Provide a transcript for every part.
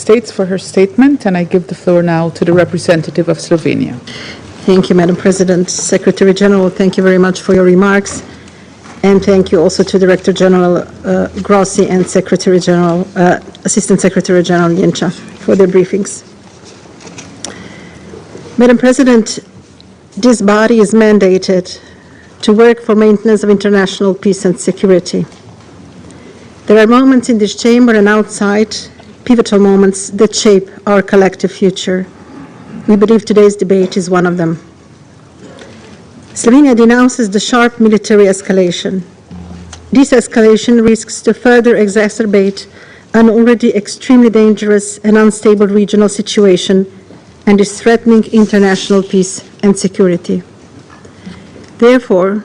States for her statement, and I give the floor now to the representative of Slovenia. Thank you, Madam President. Secretary General, thank you very much for your remarks. And thank you also to Director General Grossi and Secretary General, Assistant Secretary General Jenča for their briefings. Madam President, this body is mandated to work for maintenance of international peace and security. There are moments in this chamber and outside, pivotal moments that shape our collective future. We believe today's debate is one of them. Slovenia denounces the sharp military escalation. This escalation risks to further exacerbate an already extremely dangerous and unstable regional situation and is threatening international peace and security. Therefore,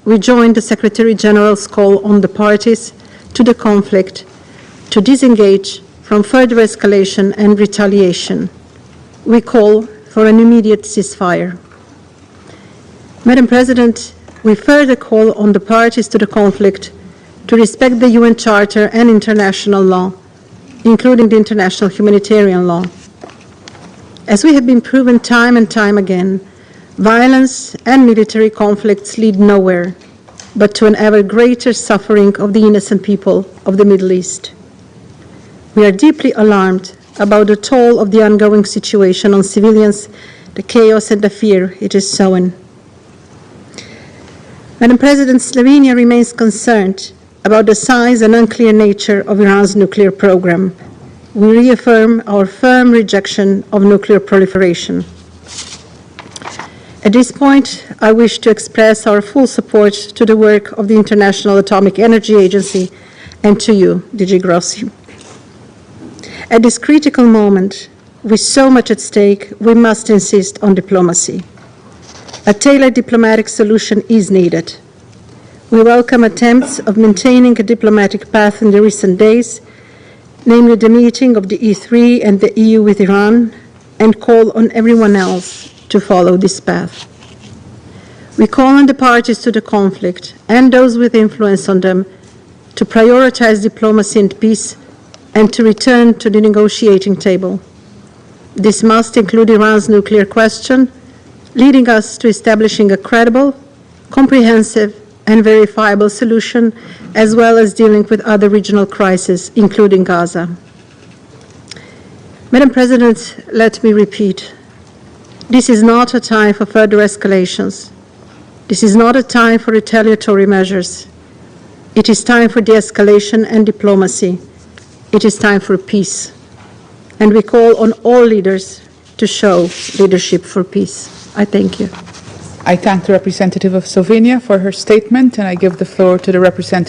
we join the Secretary General's call on the parties to the conflict to disengage from further escalation and retaliation. We call for an immediate ceasefire. Madam President, we further call on the parties to the conflict to respect the UN Charter and international law, including the international humanitarian law. As we have been proven time and time again, violence and military conflicts lead nowhere but to an ever greater suffering of the innocent people of the Middle East. We are deeply alarmed about the toll of the ongoing situation on civilians, the chaos and the fear it is sowing. Madam President, Slovenia remains concerned about the size and unclear nature of Iran's nuclear program. We reaffirm our firm rejection of nuclear proliferation. At this point, I wish to express our full support to the work of the International Atomic Energy Agency and to you, DG Grossi. At this critical moment, with so much at stake, we must insist on diplomacy. A tailored diplomatic solution is needed. We welcome attempts of maintaining a diplomatic path in the recent days, namely the meeting of the E3 and the EU with Iran, and call on everyone else to follow this path. We call on the parties to the conflict and those with influence on them to prioritize diplomacy and peace and to return to the negotiating table. This must include Iran's nuclear question, leading us to establishing a credible, comprehensive, and verifiable solution, as well as dealing with other regional crises, including Gaza. Madam President, let me repeat. This is not a time for further escalations. This is not a time for retaliatory measures. It is time for de-escalation and diplomacy. It is time for peace. And we call on all leaders to show leadership for peace. I thank you. I thank the representative of Slovenia for her statement, and I give the floor to the representative